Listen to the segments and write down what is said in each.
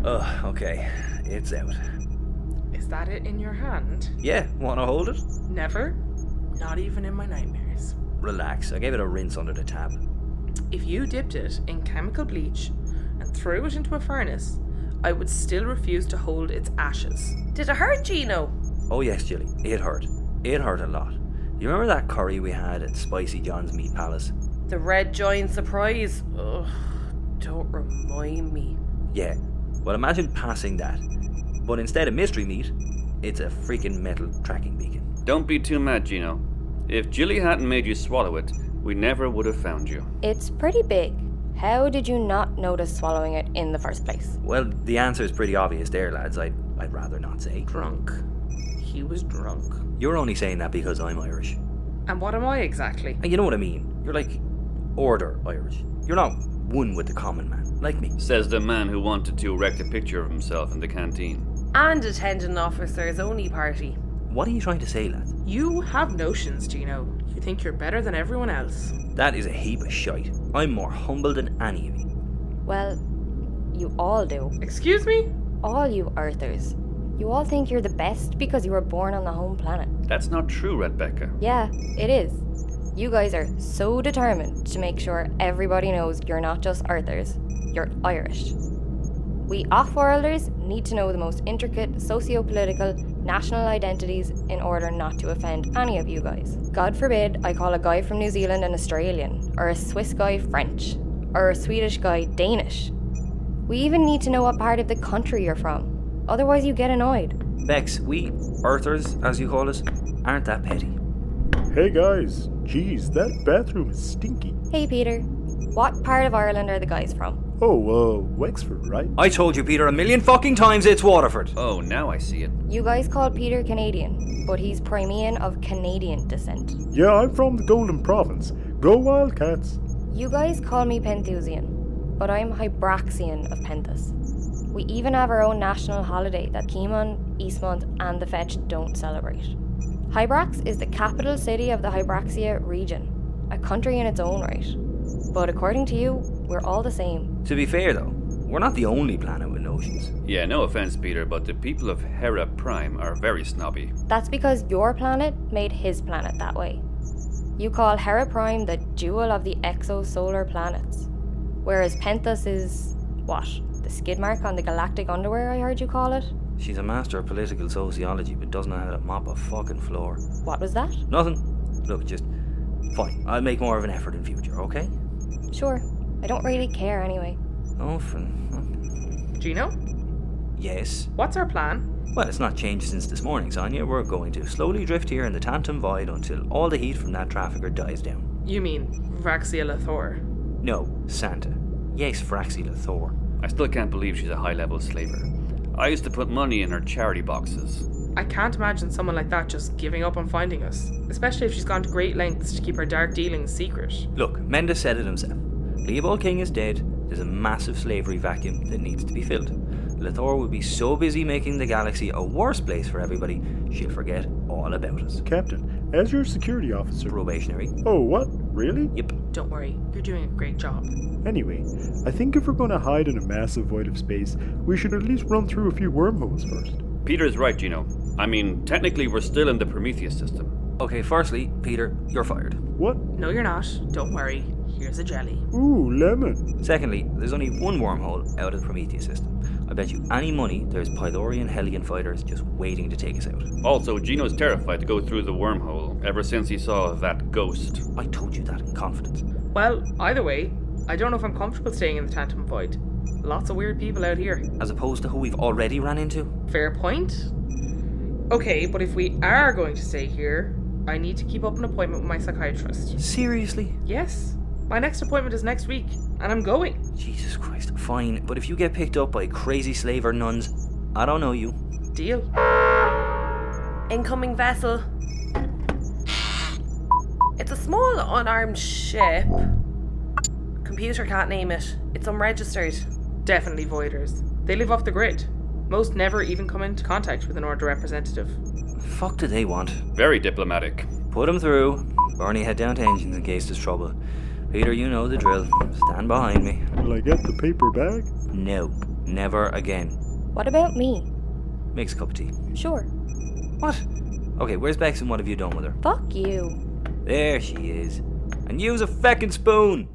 Ugh, okay. It's out. Is that it in your hand? Yeah, wanna hold it? Never. Not even in my nightmares. Relax, I gave it a rinse under the tap. If you dipped it in chemical bleach and threw it into a furnace, I would still refuse to hold its ashes. Did it hurt, Gino? Oh yes, Jilly, it hurt. It hurt a lot. You remember that curry we had at Spicy John's Meat Palace? The red giant surprise. Ugh, don't remind me. Yeah, well imagine passing that. But instead of mystery meat, it's a freaking metal tracking beacon. Don't be too mad, Gino. If Jilly hadn't made you swallow it, we never would have found you. It's pretty big. How did you not notice swallowing it in the first place? Well, the answer is pretty obvious there, lads. I'd rather not say. Drunk. He was drunk. You're only saying that because I'm Irish. And what am I exactly? And you know what I mean. You're like order Irish. You're not one with the common man, like me. Says the man who wanted to erect a picture of himself in the canteen. And attend an officer's only party. What are you trying to say, lads? You have notions, Gino. You think you're better than everyone else. That is a heap of shite. I'm more humble than any of you. Well, you all do. Excuse me? All you Earthers. You all think you're the best because you were born on the home planet. That's not true, Rebecca. Yeah, it is. You guys are so determined to make sure everybody knows you're not just Earthers, you're Irish. We off-worlders need to know the most intricate socio-political national identities in order not to offend any of you guys. God forbid I call a guy from New Zealand an Australian, or a Swiss guy French, or a Swedish guy Danish. We even need to know what part of the country you're from, otherwise you get annoyed. Bex, we Earthers, as you call us, aren't that petty. Hey guys, geez, that bathroom is stinky. Hey Peter, what part of Ireland are the guys from? Oh, Wexford, right? I told you, Peter, a million fucking times it's Waterford. Oh, now I see it. You guys called Peter Canadian, but he's Crimean of Canadian descent. Yeah, I'm from the Golden Province. Go Wildcats. You guys call me Penthusian, but I'm Hybraxian of Penthus. We even have our own national holiday that Keemon, Eastmont and the Fetch don't celebrate. Hybrax is the capital city of the Hybraxia region, a country in its own right. But according to you, we're all the same. To be fair though, we're not the only planet with oceans. Yeah, no offense, Peter, but the people of Hera Prime are very snobby. That's because your planet made his planet that way. You call Hera Prime the jewel of the exosolar planets, whereas Penthus is, what, the skid mark on the galactic underwear I heard you call it? She's a master of political sociology but doesn't know how to mop a fucking floor. What was that? Nothing. Look, just fine. I'll make more of an effort in future, okay? Sure. I don't really care anyway. Oh, Gino? yes. What's our plan? Well, it's not changed since this morning, Sonia. We're going to slowly drift here in the Tantum Void until all the heat from that trafficker dies down. You mean Vraxia Thor? No, Santa. Yes, Fraxila Thor. I still can't believe she's a high-level slaver. I used to put money in her charity boxes. I can't imagine someone like that just giving up on finding us, especially if she's gone to great lengths to keep her dark dealings secret. Look, Mendes said it himself. Leopold King is dead. There's a massive slavery vacuum that needs to be filled. Lethor will be so busy making the galaxy a worse place for everybody, she'll forget all about us. Captain, as your security officer... Probationary. Oh, what? Really? Yep. Don't worry, you're doing a great job. Anyway, I think if we're going to hide in a massive void of space, we should at least run through a few wormholes first. Peter's right, Gino. I mean, technically we're still in the Prometheus system. Okay, firstly, Peter, you're fired. What? No, you're not. Don't worry. Here's a jelly. Ooh, lemon. Secondly, there's only one wormhole out of the Prometheus system. I bet you any money there's Pythorian Hellion fighters just waiting to take us out. Also, Gino's terrified to go through the wormhole ever since he saw that ghost. I told you that in confidence. Well, either way, I don't know if I'm comfortable staying in the Tantum Void. Lots of weird people out here. As opposed to who we've already ran into? Fair point. Okay, but if we are going to stay here, I need to keep up an appointment with my psychiatrist. Seriously? Yes. My next appointment is next week, and I'm going. Jesus Christ. Fine, but if you get picked up by crazy slaver nuns, I don't know you. Deal. Incoming vessel. It's a small unarmed ship. Computer can't name it. It's unregistered. Definitely voiders. They live off the grid. Most never even come into contact with an order representative. Fuck do they want? Very diplomatic. Put them through. Barney, head down to engines in case there's trouble. Peter, you know the drill. Stand behind me. Will I get the paper bag? No. Never again. What about me? Makes a cup of tea. Sure. What? Okay, where's Bex and what have you done with her? Fuck you. There she is. And use a feckin' spoon!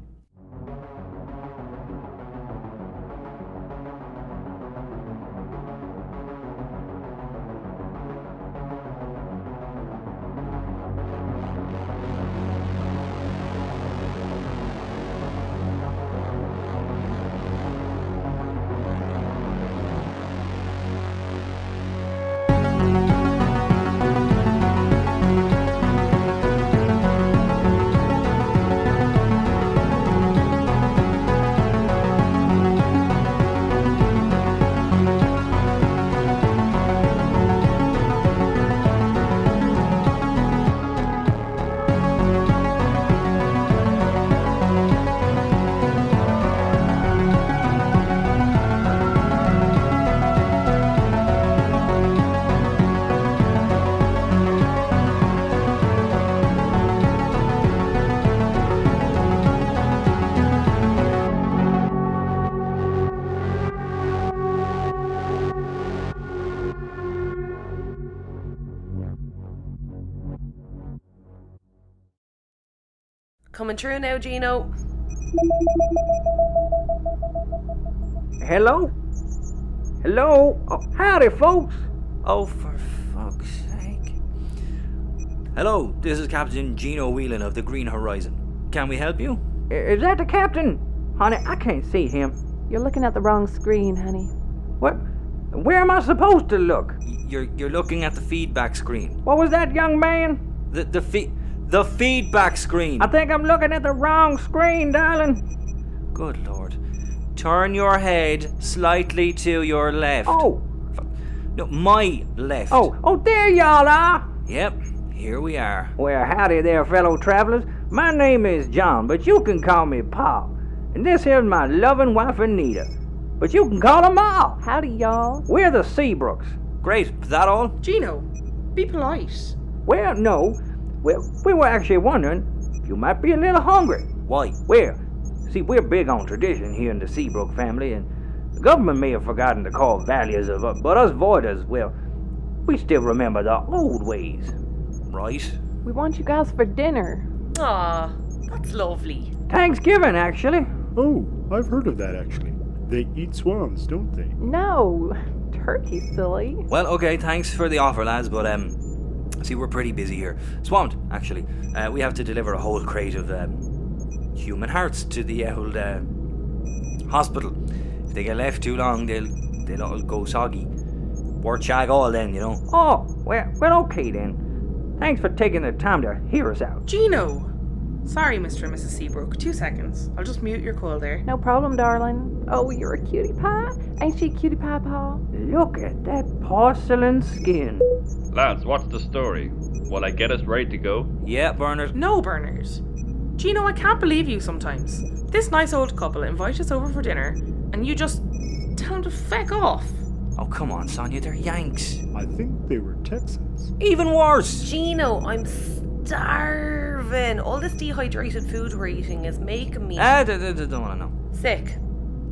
Coming through now, Gino. Hello? Hello? Oh, howdy, folks. Oh, for fuck's sake. Hello, this is Captain Gino Whelan of the Green Horizon. Can we help you? Is that the captain? Honey, I can't see him. You're looking at the wrong screen, honey. What? Where am I supposed to look? You're looking at the feedback screen. What was that, young man? The feedback screen. I think I'm looking at the wrong screen, darling. Good Lord. Turn your head slightly to your left. Oh. No, my left. Oh, there y'all are. Yep, here we are. Well, howdy there, fellow travelers. My name is John, but you can call me Pa. And this here's my loving wife, Anita. But you can call her Ma. Howdy, y'all. We're the Seabrooks. Great, is that all? Gino, be polite. Well, no. Well, we were actually wondering if you might be a little hungry. Why? Well, see, we're big on tradition here in the Seabrook family, and the government may have forgotten to call values of us, but us voiders, well, we still remember the old ways. Right. We want you guys for dinner. Aw, that's lovely. Thanksgiving, actually. Oh, I've heard of that actually. They eat swans, don't they? No, turkey, silly. Well, okay, thanks for the offer, lads, but see, we're pretty busy here. Swamped, actually. We have to deliver a whole crate of human hearts to the old hospital. If they get left too long, they'll all go soggy. Word shag all then, you know. Oh, well, okay then. Thanks for taking the time to hear us out. Gino! Sorry, Mr. and Mrs. Seabrook. 2 seconds. I'll just mute your call there. No problem, darling. Oh, you're a cutie pie. Ain't she a cutie pie, Pa? Look at that porcelain skin. Lads, what's the story? Will I get us ready to go? Yeah, Bernard. No, Bernard. Gino, I can't believe you sometimes. This nice old couple invite us over for dinner, and you just tell them to feck off. Oh, come on, Sonia, they're Yanks. I think they were Texans. Even worse. Gino, I'm starving. All this dehydrated food we're eating is making me Don't want to know. sick.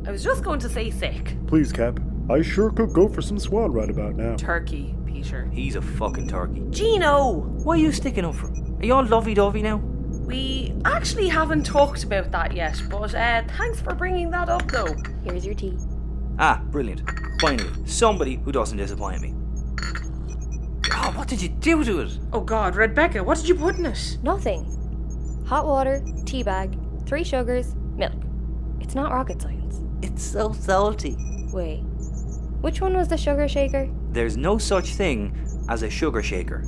I was just going to say sick. Please, Cap. I sure could go for some swan right about now. Turkey, Peter. He's a fucking turkey. Gino! What are you sticking up for? Are you all lovey-dovey now? We actually haven't talked about that yet, but thanks for bringing that up though. Here's your tea. Ah, brilliant. Finally, somebody who doesn't disappoint me. Oh, what did you do to it? Oh God, Rebecca, what did you put in it? Nothing. Hot water, tea bag, 3 sugars, milk. It's not rocket science. It's so salty. Wait, which one was the sugar shaker? There's no such thing as a sugar shaker.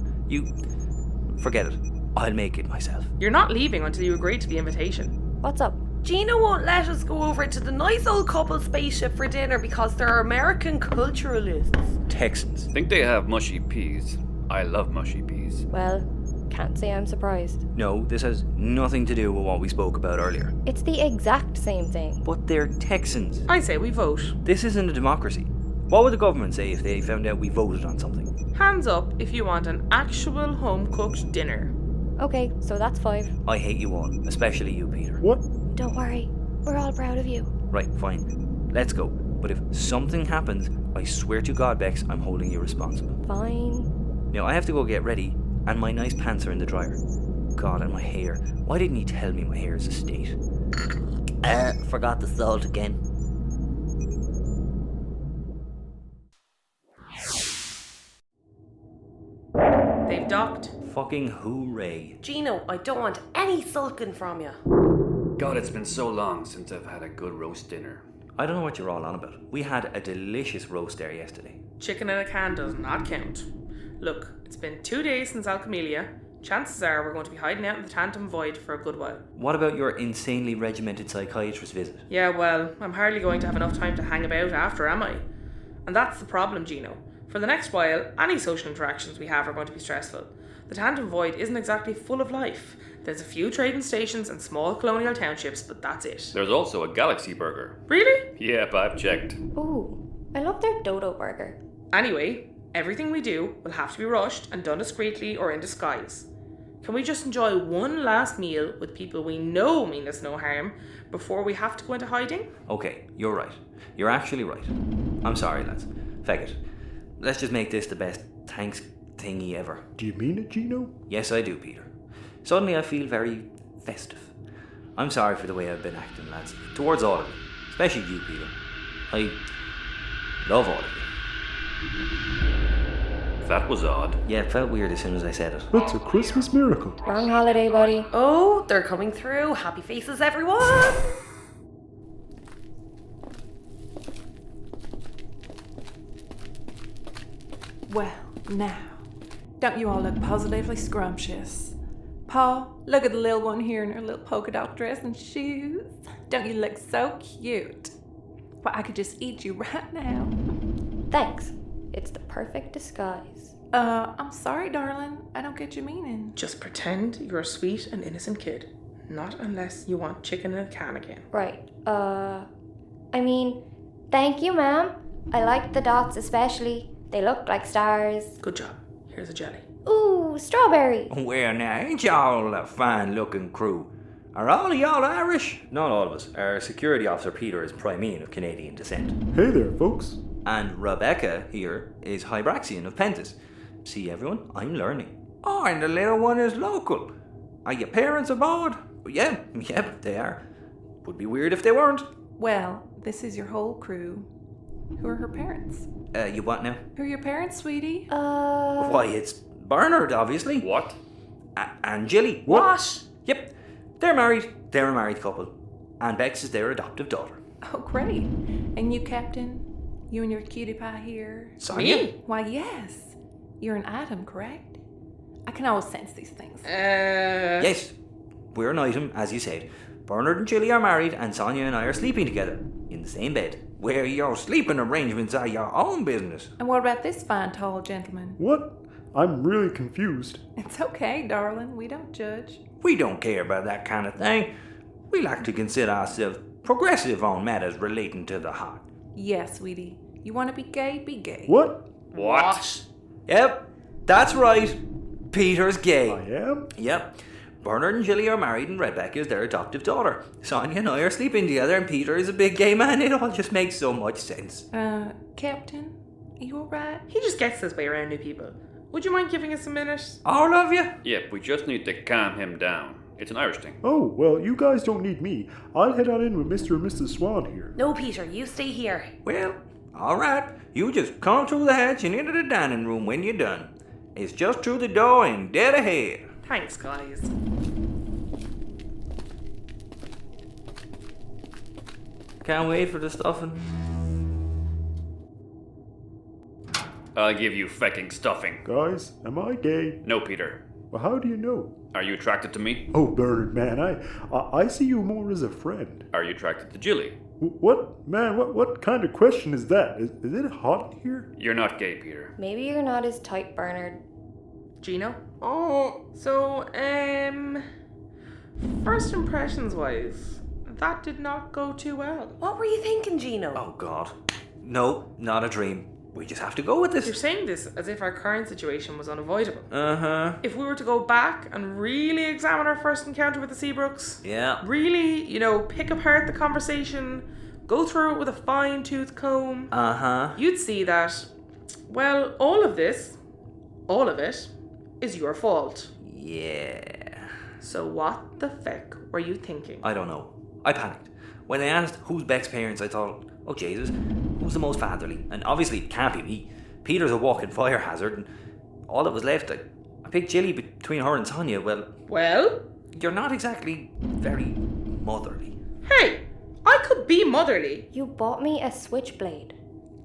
Forget it. I'll make it myself. You're not leaving until you agree to the invitation. What's up? Gino won't let us go over to the nice old couple spaceship for dinner because they're American culturalists. Texans. Think they have mushy peas. I love mushy peas. Well, can't say I'm surprised. No, this has nothing to do with what we spoke about earlier. It's the exact same thing. But they're Texans. I say we vote. This isn't a democracy. What would the government say if they found out we voted on something? Hands up if you want an actual home-cooked dinner. Okay, so that's 5. I hate you all, especially you, Peter. What? Don't worry, we're all proud of you. Right, fine. Let's go. But if something happens, I swear to God, Bex, I'm holding you responsible. Fine. Now, I have to go get ready, and my nice pants are in the dryer. God, and my hair. Why didn't he tell me my hair is a state? Forgot the salt again. They've docked. Fucking hooray. Gino, I don't want any sulking from you. God, it's been so long since I've had a good roast dinner. I don't know what you're all on about. We had a delicious roast there yesterday. Chicken in a can does not count. Look, it's been 2 days since Alchemilia. Chances are we're going to be hiding out in the Tantum Void for a good while. What about your insanely regimented psychiatrist visit? Yeah, well, I'm hardly going to have enough time to hang about after, am I? And that's the problem, Gino. For the next while, any social interactions we have are going to be stressful. The Tantum Void isn't exactly full of life. There's a few trading stations and small colonial townships, but that's it. There's also a Galaxy Burger. Really? Yep, I've checked. Ooh, I love their dodo burger. Anyway, everything we do will have to be rushed and done discreetly or in disguise. Can we just enjoy one last meal with people we know mean us no harm before we have to go into hiding? Okay, you're right. You're actually right. I'm sorry, lads. Feck it. Let's just make this the best thanks thingy ever. Do you mean it, Gino? Yes, I do, Peter. Suddenly I feel very festive. I'm sorry for the way I've been acting, lads. Towards all of you. Especially you, Peter. I love all of you. That was odd. Yeah, it felt weird as soon as I said it. It's a Christmas miracle. Wrong holiday, buddy. Oh, they're coming through. Happy faces, everyone. Well, now, don't you all look positively scrumptious? Paul, look at the little one here in her little polka dot dress and shoes. Don't you look so cute? Well, I could just eat you right now. Thanks. It's the perfect disguise. I'm sorry, darling. I don't get your meaning. Just pretend you're a sweet and innocent kid. Not unless you want chicken in a can again. Right. Thank you, ma'am. I like the dots especially. They look like stars. Good job. Here's a jelly. Ooh, strawberry. Well, now, ain't y'all a fine-looking crew? Are all of y'all Irish? Not all of us. Our security officer Peter is Primean of Canadian descent. Hey there, folks. And Rebecca here is Hybraxian of Pentus. See everyone, I'm learning. Oh, and the little one is local. Are your parents aboard? Yeah, they are. Would be weird if they weren't. Well, this is your whole crew. Who are her parents? You what now? Who are your parents, sweetie? Why, it's Bernard, obviously. What? And Jilly. What? Yep, they're married. They're a married couple. And Bex is their adoptive daughter. Oh, great. And you, Captain? You and your cutie pie here? Sonia? Why, yes. You're an item, correct? I can always sense these things. Yes, we're an item, as you said. Bernard and Jilly are married, and Sonia and I are sleeping together in the same bed. Where your sleeping arrangements are your own business. And what about this fine, tall gentleman? What? I'm really confused. It's okay, darling. We don't judge. We don't care about that kind of thing. We like to consider ourselves progressive on matters relating to the heart. Yes, sweetie. You want to be gay? Be gay. What? What? Yep, that's right. Peter's gay. I am? Yep. Bernard and Jilly are married and Rebecca is their adoptive daughter. Sonia and I are sleeping together and Peter is a big gay man. It all just makes so much sense. Captain? Are you alright? He just gets this way around new people. Would you mind giving us a minute? All of you? Yep, we just need to calm him down. It's an Irish thing. Oh, well, you guys don't need me. I'll head on in with Mr. and Mrs. Swan here. No, Peter, you stay here. Well, all right. You just come through the hatch and into the dining room when you're done. It's just through the door and dead ahead. Thanks, guys. Can't wait for the stuffing. I'll give you fecking stuffing. Guys, am I gay? No, Peter. Well, how do you know? Are you attracted to me? Oh, Bernard, man, I see you more as a friend. Are you attracted to Jilly? What? Man, what kind of question is that? Is it hot here? You're not gay, Peter. Maybe you're not as tight, Bernard. Gino? Oh, so, first impressions wise, that did not go too well. What were you thinking, Gino? Oh, God. No, not a dream. We just have to go with You're this. saying this as if our current situation was unavoidable. Uh-huh. If we were to go back and really examine our first encounter with the Seabrooks, Yeah. really, pick apart the conversation, go through it with a fine-tooth comb, Uh-huh. you'd see that, well, all of it, is your fault. Yeah. So what the feck were you thinking? I don't know. I panicked. When they asked who's Beck's parents, I thought, oh Jesus, who's the most fatherly? And obviously it can't be me. Peter's a walking fire hazard, and all that was left, I picked Jilly between her and Sonia. Well? You're not exactly very motherly. Hey, I could be motherly. You bought me a switchblade.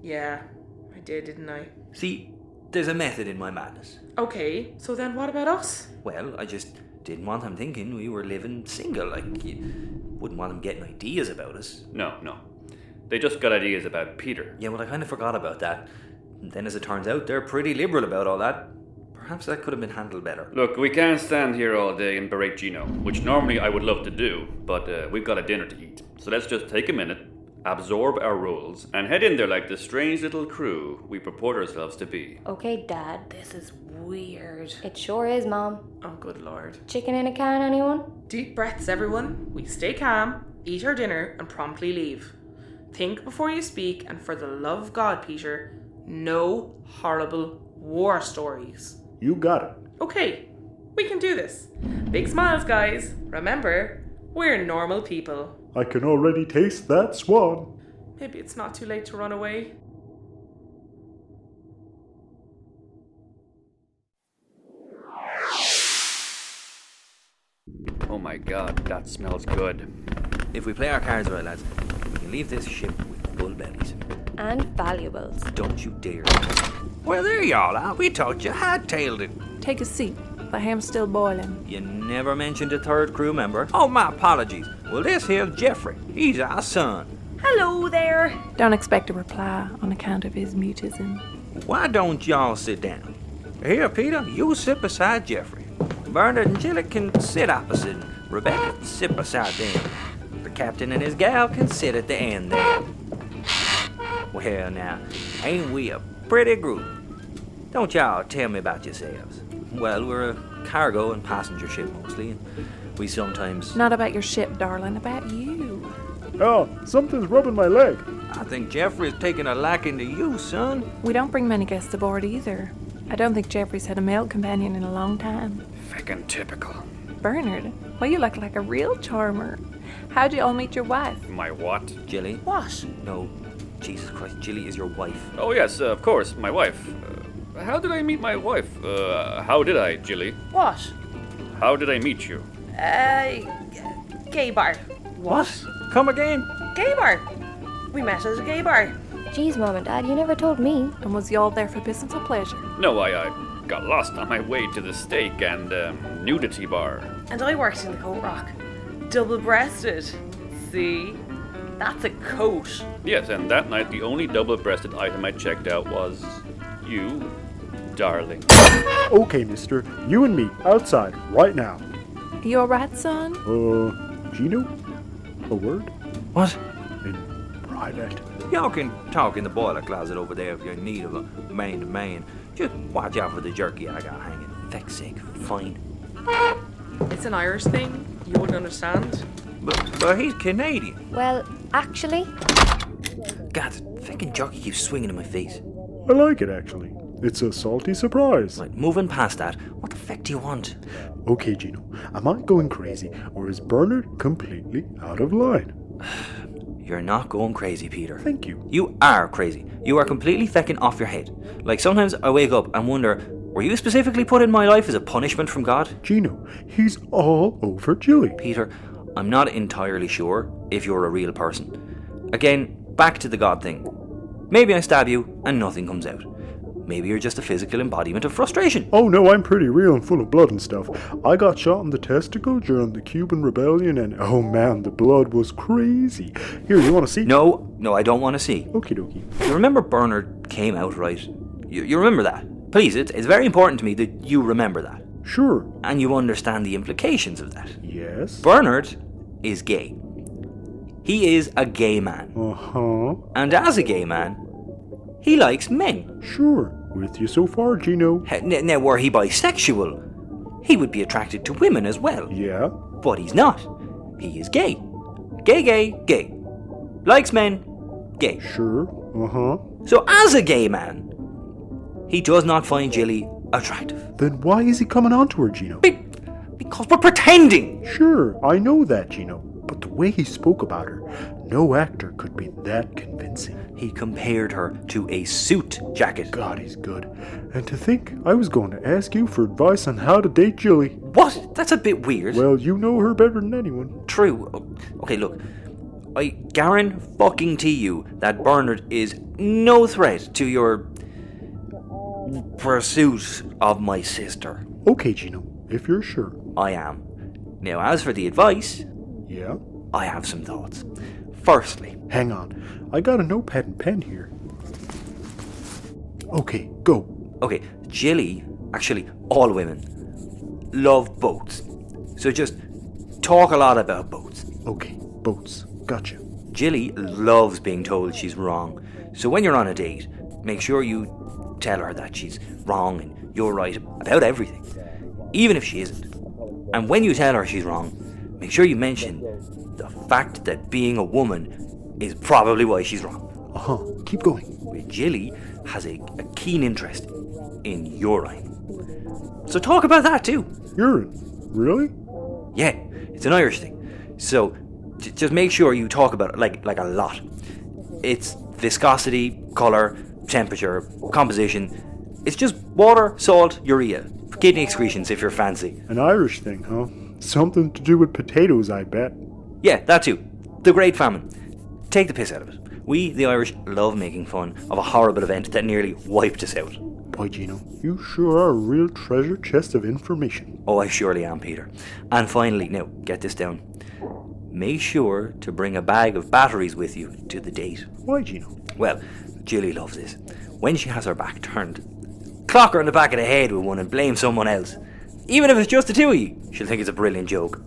Yeah, I did, didn't I? See, there's a method in my madness. Okay, so then what about us? Well, I just didn't want him thinking we were living single. Like, you wouldn't want him getting ideas about us. No. They just got ideas about Peter. Yeah, well, I kind of forgot about that. And then as it turns out, they're pretty liberal about all that. Perhaps that could have been handled better. Look, we can't stand here all day and berate Gino, which normally I would love to do, but we've got a dinner to eat. So let's just take a minute, absorb our roles, and head in there like the strange little crew we purport ourselves to be. Okay, Dad. This is weird. It sure is, Mom. Oh, good lord. Chicken in a can, anyone? Deep breaths, everyone. We stay calm, eat our dinner, and promptly leave. Think before you speak, and for the love of God, Peter, no horrible war stories. You got it. Okay, we can do this. Big smiles, guys. Remember, we're normal people. I can already taste that swan. Maybe it's not too late to run away. Oh my god, that smells good. If we play our cards right, lads, we can leave this ship with full bellies. And valuables. Don't you dare. Well, there y'all are. We thought you had-tailed it. Take a seat. The ham's still boiling. You never mentioned a third crew member. Oh, my apologies. Well, this here's Jeffrey. He's our son. Hello there. Don't expect a reply on account of his mutism. Why don't y'all sit down? Here, Peter, you sit beside Jeffrey. Bernard and Jilly can sit opposite. Rebecca, sit beside them. The captain and his gal can sit at the end there. Well, now, ain't we a pretty group? Don't y'all tell me about yourselves. Well, we're a cargo and passenger ship mostly, and we sometimes... Not about your ship, darling, about you. Oh, something's rubbing my leg. I think Jeffrey's taking a liking to you, son. We don't bring many guests aboard either. I don't think Jeffrey's had a male companion in a long time. Feckin' typical. Bernard, well, you look like a real charmer. How'd you all meet your wife? My what? Jilly? What? No, Jesus Christ, Jilly is your wife. Oh yes, of course, my wife. How did I meet my wife? How did I, Jilly? What? How did I meet you? Gay bar. What? Come again? Gay bar. We met at a gay bar. Geez, Mom and Dad, you never told me. And was y'all there for business or pleasure? No, I got lost on my way to the steak and nudity bar. And I worked in the coat rock. Double-breasted. See? That's a coat. Yes, and that night the only double-breasted item I checked out was you, darling. Okay, mister. You and me, outside, right now. You alright, son? Gino? A word? What? In private. Y'all can talk in the boiler closet over there if you're in need of a man-to-man. Just watch out for the jerky I got hanging. Feck's sake, fine. It's an Irish thing. You wouldn't understand. But he's Canadian. Well, actually, God, the fucking jockey keeps swinging in my face. I like it, actually. It's a salty surprise. Right, moving past that, what the feck do you want? Okay, Gino. Am I going crazy, or is Bernard completely out of line? You're not going crazy, Peter. Thank you. You are crazy. You are completely fecking off your head. Like, sometimes I wake up and wonder, were you specifically put in my life as a punishment from God? Gino, he's all over Jilly. Peter, I'm not entirely sure if you're a real person. Again, back to the God thing. Maybe I stab you and nothing comes out. Maybe you're just a physical embodiment of frustration. Oh no, I'm pretty real and full of blood and stuff. I got shot in the testicle during the Cuban Rebellion and oh man, the blood was crazy. Here, you want to see? No, I don't want to see. Okie dokie. You remember Bernard came out, right? You remember that? Please, it's very important to me that you remember that. Sure. And you understand the implications of that. Yes. Bernard is gay. He is a gay man. Uh-huh. And as a gay man, he likes men. Sure. With you so far, Gino. Now, were he bisexual, he would be attracted to women as well. Yeah. But he's not. He is gay. Gay. Likes men, gay. Sure, uh-huh. So as a gay man, he does not find Jilly attractive. Then why is he coming on to her, Gino? Because we're pretending! Sure, I know that, Gino. But the way he spoke about her, no actor could be that convincing. He compared her to a suit jacket. God, he's good. And to think, I was going to ask you for advice on how to date Jilly. What? That's a bit weird. Well, you know her better than anyone. True. Okay, look. I guarantee you that Bernard is no threat to your pursuit of my sister. Okay, Gino, if you're sure. I am. Now, as for the advice, Yeah? I have some thoughts. Firstly, Hang on, I got a notepad and pen here. Okay, go. okay, Jilly, actually all women, love boats. So just talk a lot about boats. Okay, boats. Gotcha. Jilly loves being told she's wrong. So when you're on a date, make sure you tell her that she's wrong and you're right about everything, even if she isn't. And when you tell her she's wrong, make sure you mention the fact that being a woman is probably why she's wrong. Uh-huh, keep going. Jilly has a keen interest in urine. So talk about that too. Urine? Really? Yeah, it's an Irish thing. So just make sure you talk about it like a lot. It's viscosity, colour, temperature, composition. It's just water, salt, urea. Kidney excretions if you're fancy. An Irish thing, huh? Something to do with potatoes, I bet. Yeah, that too. The Great Famine. Take the piss out of it. We, the Irish, love making fun of a horrible event that nearly wiped us out. Boy, Gino, you sure are a real treasure chest of information. Oh, I surely am, Peter. And finally, now, get this down. Make sure to bring a bag of batteries with you to the date. Why, Gino? Well, Jilly loves this. When she has her back turned, clock her in the back of the head with one and blame someone else. Even if it's just the two of you, she'll think it's a brilliant joke.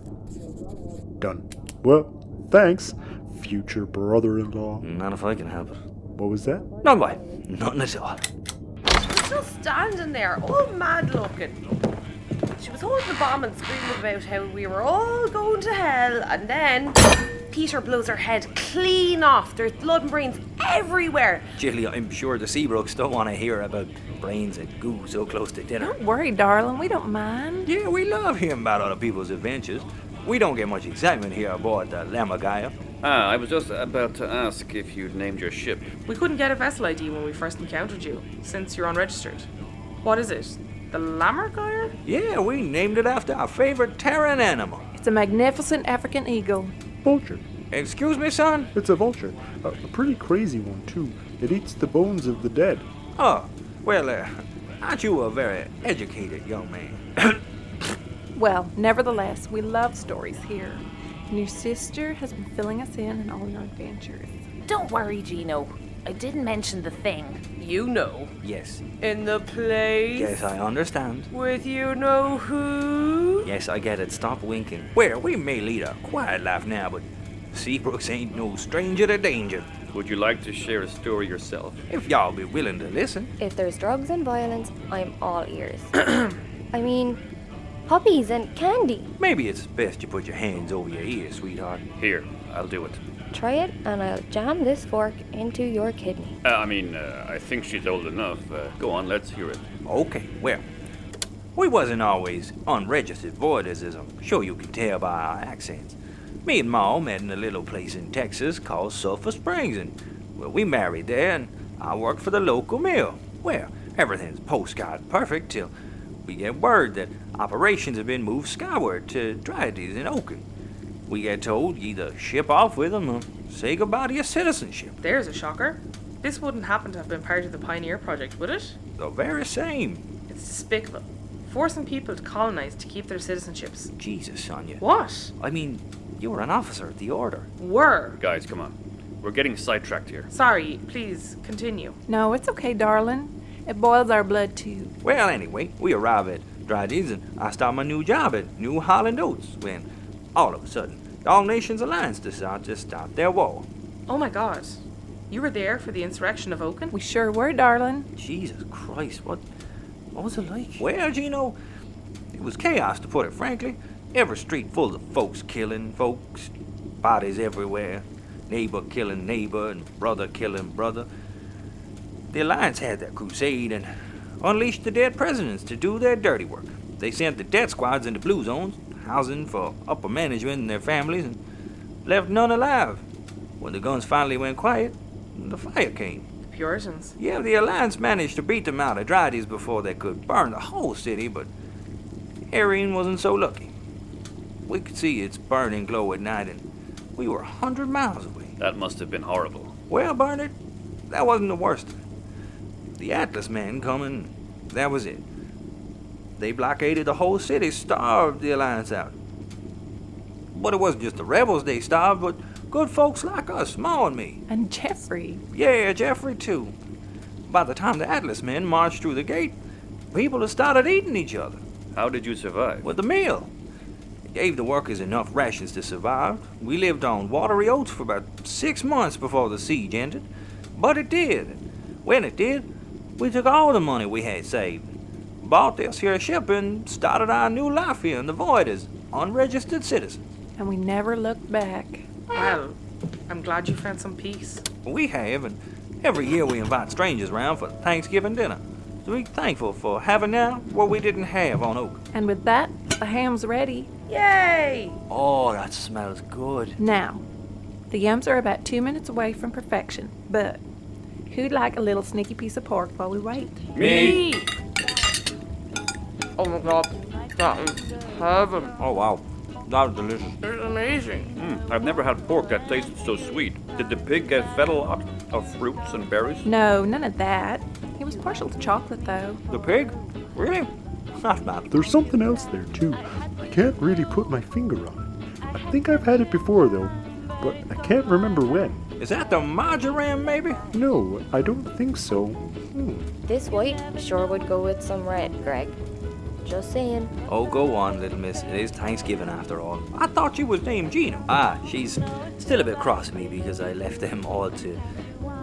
Done. Well, thanks, future brother-in-law. Not if I can help it. What was that? None why. Nothing at all. She was just standing there, all mad looking. She was holding the bomb and screaming about how we were all going to hell, and then Peter blows her head clean off. There's blood and brains everywhere. Jilly, I'm sure the Seabrooks don't want to hear about brains and goo so close to dinner. Don't worry, darling. We don't mind. Yeah, we love hearing about other people's adventures. We don't get much excitement here aboard the Lammergeier. I was just about to ask if you'd named your ship. We couldn't get a vessel ID when we first encountered you, since you're unregistered. What is it? The Lammergeier? Yeah, we named it after our favorite terran animal. It's a magnificent African eagle. Vulture. Excuse me, son? It's a vulture. A pretty crazy one, too. It eats the bones of the dead. Oh, well, aren't you a very educated young man? Well, nevertheless, we love stories here. And your sister has been filling us in all your adventures. Don't worry, Gino. I didn't mention the thing. You know. Yes. In the place. Yes, I understand. With you know who? Yes, I get it. Stop winking. Well, we may lead a quiet life now, but Seabrooks ain't no stranger to danger. Would you like to share a story yourself? If y'all be willing to listen. If there's drugs and violence, I'm all ears. I mean, puppies and candy. Maybe it's best you put your hands over your ears, sweetheart. Here, I'll do it. Try it, and I'll jam this fork into your kidney. I think she's old enough. Go on, let's hear it. Okay, well, we wasn't always unregistered voiders, as I'm sure you can tell by our accents. Me and Ma met in a little place in Texas called Sulphur Springs, and well, we married there, and I worked for the local mill. Well, everything's postcard perfect till we get word that operations have been moved skyward to Dryades in Oaken. We get told you either ship off with them or say goodbye to your citizenship. There's a shocker. This wouldn't happen to have been part of the Pioneer Project, would it? The very same. It's despicable. Forcing people to colonize to keep their citizenships. Jesus, Sonia. What? I mean, you were an officer of the Order. Were. Guys, come on. We're getting sidetracked here. Sorry, please continue. No, it's okay, darling. It boils our blood too. Well, anyway, we arrive at Dryades and I start my new job at New Holland Oats when, all of a sudden, the All Nations Alliance decided to start their war. Oh my god. You were there for the insurrection of Oaken? We sure were, darling. Jesus Christ, what was it like? Well, Gino, it was chaos, to put it frankly. Every street full of folks killing folks, bodies everywhere. neighbor killing neighbor and brother killing brother. The Alliance had their crusade and unleashed the dead presidents to do their dirty work. They sent the death squads into blue zones, housing for upper management and their families, and left none alive. When the guns finally went quiet, the fire came. The Puritans. Yeah, the Alliance managed to beat them out of Adrades before they could burn the whole city, but Erin wasn't so lucky. We could see its burning glow at night, and we were 100 miles away. That must have been horrible. Well, Bernard, that wasn't the worst of it. The Atlas men coming, that was it. They blockaded the whole city, starved the Alliance out. But it wasn't just the rebels they starved, but good folks like us, Ma and me. And Jeffrey. Yeah, Jeffrey too. By the time the Atlas men marched through the gate, people had started eating each other. How did you survive? With the meal. It gave the workers enough rations to survive. We lived on watery oats for about 6 months before the siege ended. But it did. When it did, we took all the money we had saved, bought this here ship, and started our new life here in the void as unregistered citizens. And we never looked back. Well, I'm glad you found some peace. We have, and every year we invite strangers around for Thanksgiving dinner. So we're thankful for having now what we didn't have on Oak. And with that, the ham's ready. Yay! Oh, that smells good. Now, the yums are about 2 minutes away from perfection, but who'd like a little sneaky piece of pork while we wait? Me! Oh my god, that is heaven. Oh, wow. That was delicious. It's amazing. I've never had pork that tasted so sweet. Did the pig get fed a lot of fruits and berries? No, none of that. He was partial to chocolate, though. The pig? Really? Not bad. There's something else there too. I can't really put my finger on it. I think I've had it before though, but I can't remember when. Is that the marjoram, maybe? No, I don't think so. This white sure would go with some red, Greg. Just saying. Oh, go on, little miss. It is Thanksgiving after all. I thought you was named Gina. Ah, she's still a bit cross at me because I left them all to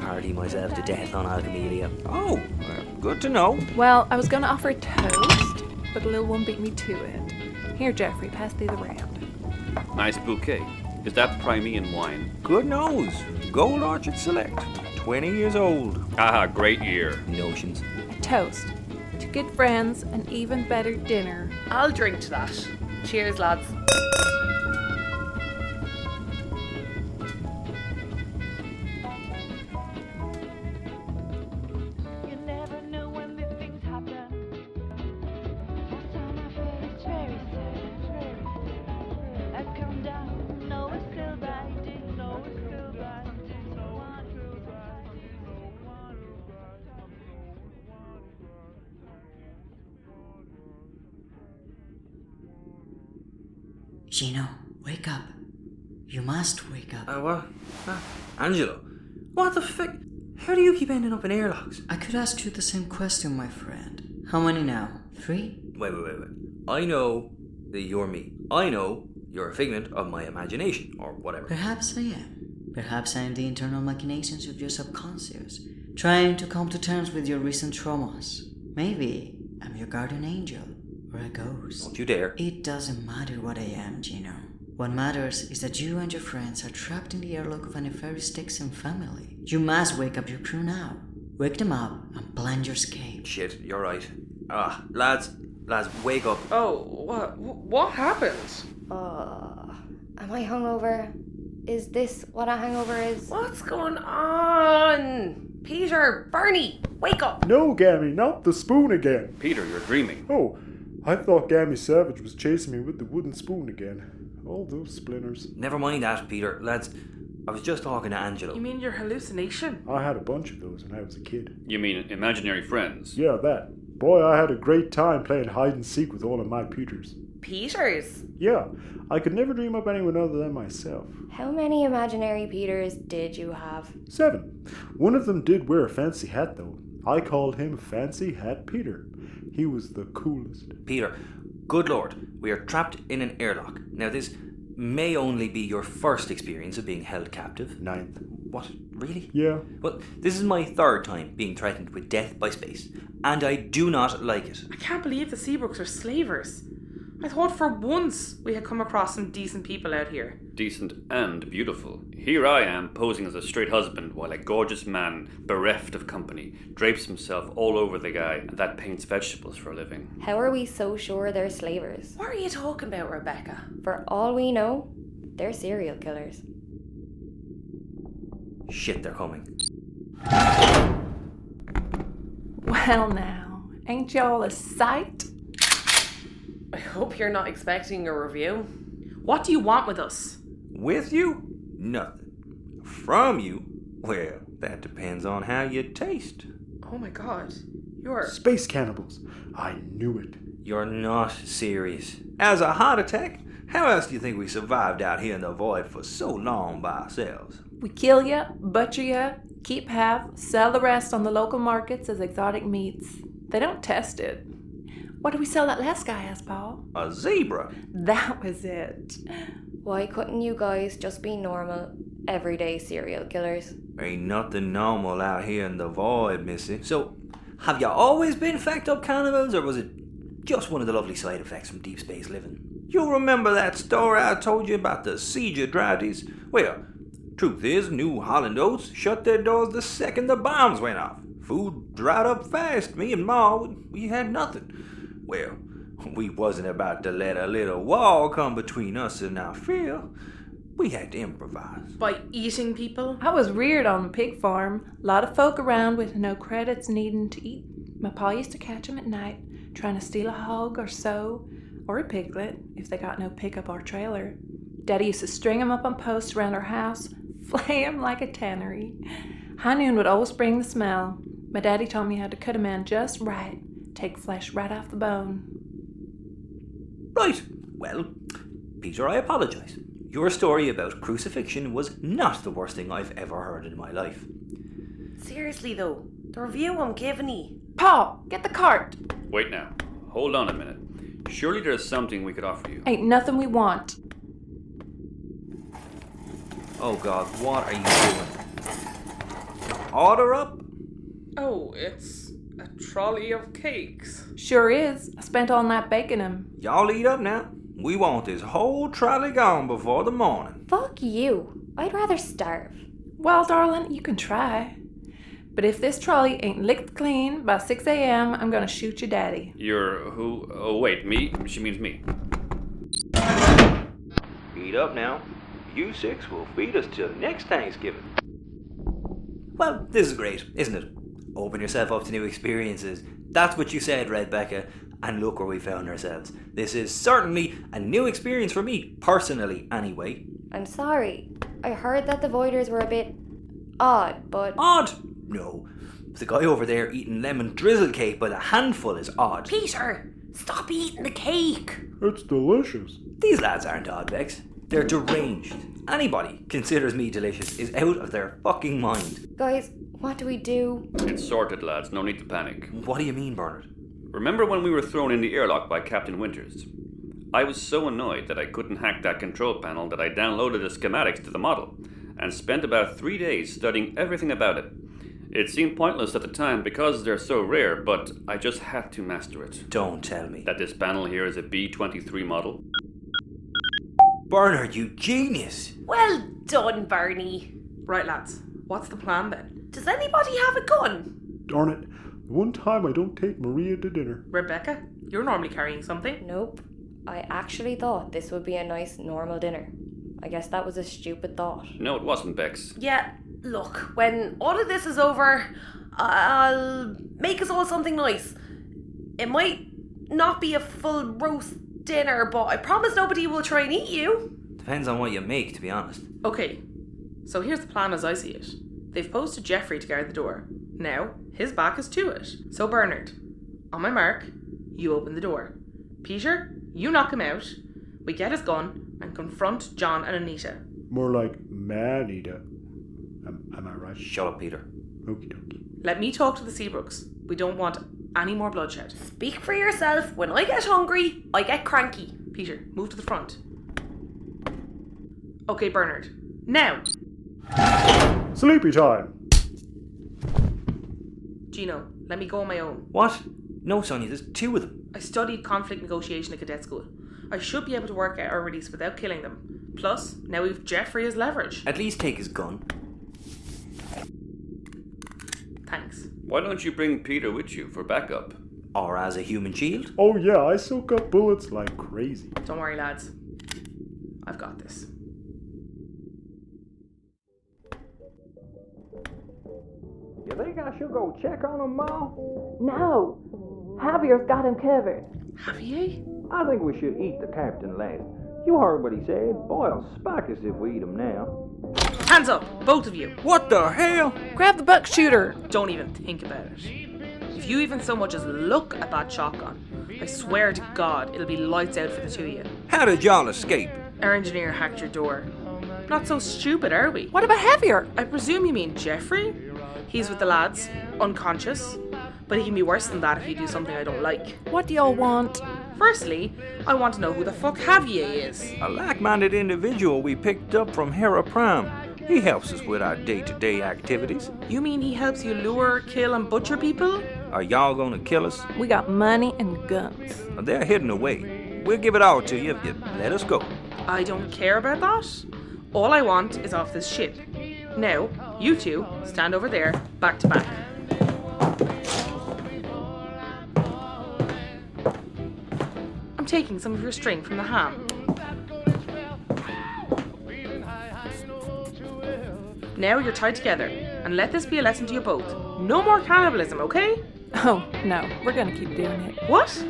party myself to death on Alchemelia. Oh, well, good to know. Well, I was going to offer a toast, but the little one beat me to it. Here, Jeffrey, pass thee the round. Nice bouquet. Is that Crimean wine? Good nose. Gold Orchard Select. 20 years old. Ah, great year. Notions. A toast to good friends and even better dinner. I'll drink to that. Cheers, lads. Gino, wake up. You must wake up. What? Angelo, what the fuck? How do you keep ending up in airlocks? I could ask you the same question, my friend. How many now? 3? Wait. I know that you're me. I know you're a figment of my imagination, or whatever. Perhaps I am. Perhaps I am the internal machinations of your subconscious, trying to come to terms with your recent traumas. Maybe I'm your guardian angel, or a ghost. Don't you dare. It doesn't matter what I am, Gino. What matters is that you and your friends are trapped in the airlock of a nefarious Texan family. You must wake up your crew now. Wake them up and plan your escape. Shit, you're right. Lads, wake up. Oh, what happened? Am I hungover? Is this what a hangover is? What's going on? Peter, Bernie, wake up. No, Gammy, not the spoon again. Peter, you're dreaming. Oh, I thought Gammy Savage was chasing me with the wooden spoon again. All those splinters. Never mind that, Peter. Lads, I was just talking to Angelo. You mean your hallucination? I had a bunch of those when I was a kid. You mean imaginary friends? Yeah, that. Boy, I had a great time playing hide and seek with all of my Peters. Peters? Yeah, I could never dream up anyone other than myself. How many imaginary Peters did you have? 7. One of them did wear a fancy hat, though. I called him Fancy Hat Peter. He was the coolest. Peter, good lord, we are trapped in an airlock. Now this may only be your first experience of being held captive. 9th. What? Really? Yeah. Well, this is my 3rd time being threatened with death by space, and I do not like it. I can't believe the Seabrooks are slavers. I thought for once we had come across some decent people out here. Decent and beautiful. Here I am posing as a straight husband while a gorgeous man, bereft of company, drapes himself all over the guy that paints vegetables for a living. How are we so sure they're slavers? What are you talking about, Rebecca? For all we know, they're serial killers. Shit, they're coming. Well now, ain't y'all a sight? I hope you're not expecting a review. What do you want with us? With you? Nothing. From you? Well, that depends on how you taste. Oh my god. You're... Space cannibals. I knew it. You're not serious. As a heart attack? How else do you think we survived out here in the void for so long by ourselves? We kill ya, butcher ya, keep half, sell the rest on the local markets as exotic meats. They don't test it. What did we sell that last guy as, Paul? A zebra? That was it. Why couldn't you guys just be normal, everyday serial killers? Ain't nothing normal out here in the void, missy. So, have you always been fact up cannibals, or was it just one of the lovely side effects from deep space living? You remember that story I told you about the siege of Drowdies? Well, truth is, New Holland Oats shut their doors the second the bombs went off. Food dried up fast. Me and Ma, we had nothing. Well, we wasn't about to let a little wall come between us and our field. We had to improvise. By eating people? I was reared on a pig farm. A lot of folk around with no credits needing to eat. My pa used to catch 'em at night, trying to steal a hog or so, or a piglet, if they got no pickup or trailer. Daddy used to string 'em up on posts around our house, flay 'em like a tannery. High noon would always bring the smell. My daddy taught me how to cut a man just right, take flesh right off the bone. Right. Well, Peter, I apologise. Your story about crucifixion was not the worst thing I've ever heard in my life. Seriously though, the review I'm giving you. Paul, get the cart. Wait now. Hold on a minute. Surely there's something we could offer you. Ain't nothing we want. Oh God, what are you doing? Order up? Oh, it's a trolley of cakes. Sure is. I spent all night baking 'em. Y'all eat up now. We want this whole trolley gone before the morning. Fuck you. I'd rather starve. Well, darling, you can try. But if this trolley ain't licked clean by 6 a.m., I'm gonna shoot your daddy. You're who? Oh, wait, me? She means me. Eat up now. You six will feed us till next Thanksgiving. Well, this is great, isn't it? Open yourself up to new experiences. That's what you said, Rebecca. And look where we found ourselves. This is certainly a new experience for me, personally, anyway. I'm sorry. I heard that the Voiders were a bit odd, but... Odd? No. The guy over there eating lemon drizzle cake by the handful is odd. Peter, stop eating the cake. It's delicious. These lads aren't odd, Bex. They're deranged. Anybody considers me delicious is out of their fucking mind. Guys, what do we do? It's sorted, lads. No need to panic. What do you mean, Bernard? Remember when we were thrown in the airlock by Captain Winters? I was so annoyed that I couldn't hack that control panel that I downloaded the schematics to the model and spent about 3 days studying everything about it. It seemed pointless at the time because they're so rare, but I just had to master it. Don't tell me. That this panel here is a B-23 model. Bernard, you genius! Well done, Barney. Right, lads. What's the plan then? Does anybody have a gun? Darn it. The one time I don't take Maria to dinner. Rebecca, you're normally carrying something. Nope. I actually thought this would be a nice, normal dinner. I guess that was a stupid thought. No, it wasn't, Bex. Yeah, look, when all of this is over, I'll make us all something nice. It might not be a full roast dinner, but I promise nobody will try and eat you. Depends on what you make, to be honest. Okay, so here's the plan as I see it. They've posted Jeffrey to guard the door. Now, his back is to it. So Bernard, on my mark, you open the door. Peter, you knock him out. We get his gun and confront John and Anita. More like man-eater. Am I right? Shut up, Peter. Okie dokie. Let me talk to the Seabrooks. We don't want any more bloodshed. Speak for yourself. When I get hungry, I get cranky. Peter, move to the front. Okay, Bernard. Now! Sleepy time. Gino, let me go on my own. What? No, Sonia, there's two of them. I studied conflict negotiation at cadet school. I should be able to work out our release without killing them. Plus, now we've Jeffrey as leverage. At least take his gun. Thanks. Why don't you bring Peter with you for backup? Or as a human shield. Oh yeah, I soak up bullets like crazy. Don't worry, lads. I've got this. You think I should go check on him, Ma? No. Javier's got him covered. Have you? I think we should eat the captain last. You heard what he said. Boy'll smack us if we eat him now. Hands up, both of you. What the hell? Grab the buck shooter. Don't even think about it. If you even so much as look at that shotgun, I swear to God it'll be lights out for the two of you. How did y'all escape? Our engineer hacked your door. Not so stupid, are we? What about Javier? I presume you mean Jeffrey? He's with the lads, unconscious. But he can be worse than that if you do something I don't like. What do y'all want? Firstly, I want to know who the fuck Javier is. A like-minded individual we picked up from Hera Prime. He helps us with our day-to-day activities. You mean he helps you lure, kill, and butcher people? Are y'all gonna kill us? We got money and guns. They're hidden away. We'll give it all to you if you let us go. I don't care about that. All I want is off this ship. Now, you two, stand over there, back to back. I'm taking some of your string from the ham. Now you're tied together, and let this be a lesson to you both. No more cannibalism, okay? Oh, no. We're gonna keep doing it. What?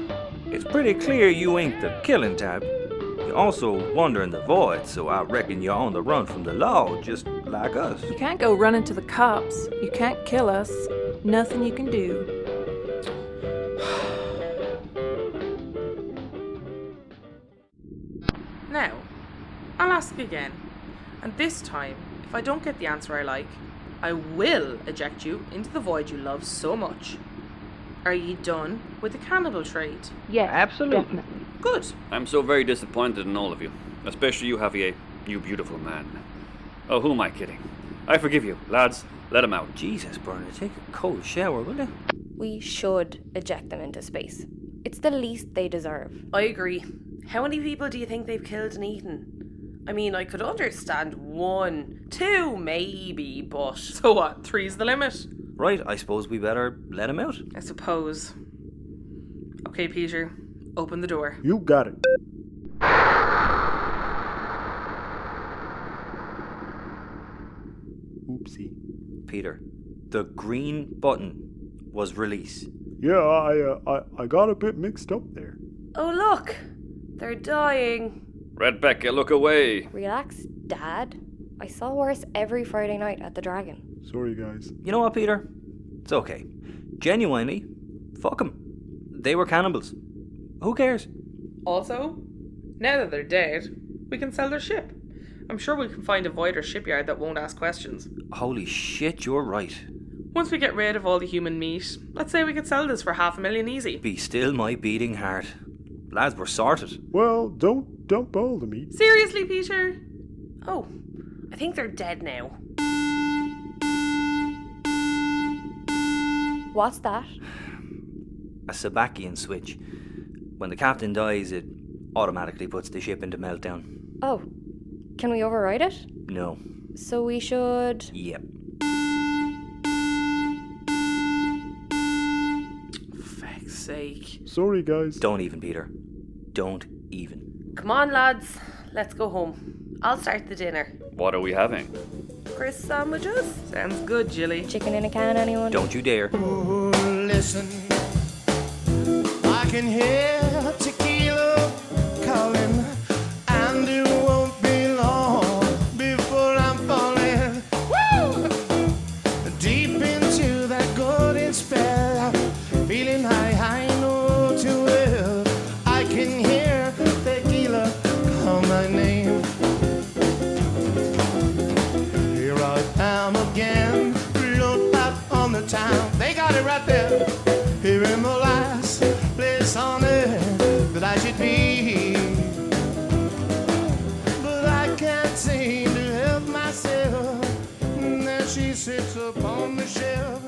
It's pretty clear you ain't the killing type. You also wander in the void, so I reckon you're on the run from the law, just like us. You can't go running to the cops. You can't kill us. Nothing you can do. Now, I'll ask again. And this time, if I don't get the answer I like, I will eject you into the void you love so much. Are ye done with the cannibal trade? Yes, Absolutely. definitely. Good. I'm so very disappointed in all of you. Especially you, Javier. You beautiful man. Oh, who am I kidding? I forgive you. Lads, let him out. Jesus, Bernard, take a cold shower, will you? We should eject them into space. It's the least they deserve. I agree. How many people do you think they've killed and eaten? I mean, I could understand 1, 2 maybe, but... So what? 3's the limit? Right, I suppose we better let him out. I suppose. Okay, Peter. Open the door. You got it. Oopsie. Peter, the green button was release. Yeah, I got a bit mixed up there. Oh, look! They're dying. Rebecca, look away. Relax, Dad. I saw worse every Friday night at the Dragon. Sorry, guys. You know what, Peter? It's okay. Genuinely, fuck them. They were cannibals. Who cares? Also, now that they're dead, we can sell their ship. I'm sure we can find a void or shipyard that won't ask questions. Holy shit, you're right. Once we get rid of all the human meat, let's say we could sell this for $500,000 easy. Be still my beating heart. Lads, we're sorted. Well, don't dump all the meat. Seriously, Peter? Oh, I think they're dead now. What's that? A Sabakian switch. When the captain dies, it automatically puts the ship into meltdown. Oh, can we override it? No. So we should... Yep. Feck's sake. Sorry, guys. Don't even, Peter. Don't even. Come on, lads. Let's go home. I'll start the dinner. What are we having? Crisp sandwiches? Sounds good, Jilly. Chicken in a can, anyone? Don't you dare. Oh, listen, I can hear tequila calling, and it won't be long before I'm falling deep into that golden spell, feeling high, I know too well. I can hear tequila call my name. Here I am again, float out on the town. They got it right there, here in the last place on earth that I should be. But I can't seem to help myself. And there she sits upon the shelf.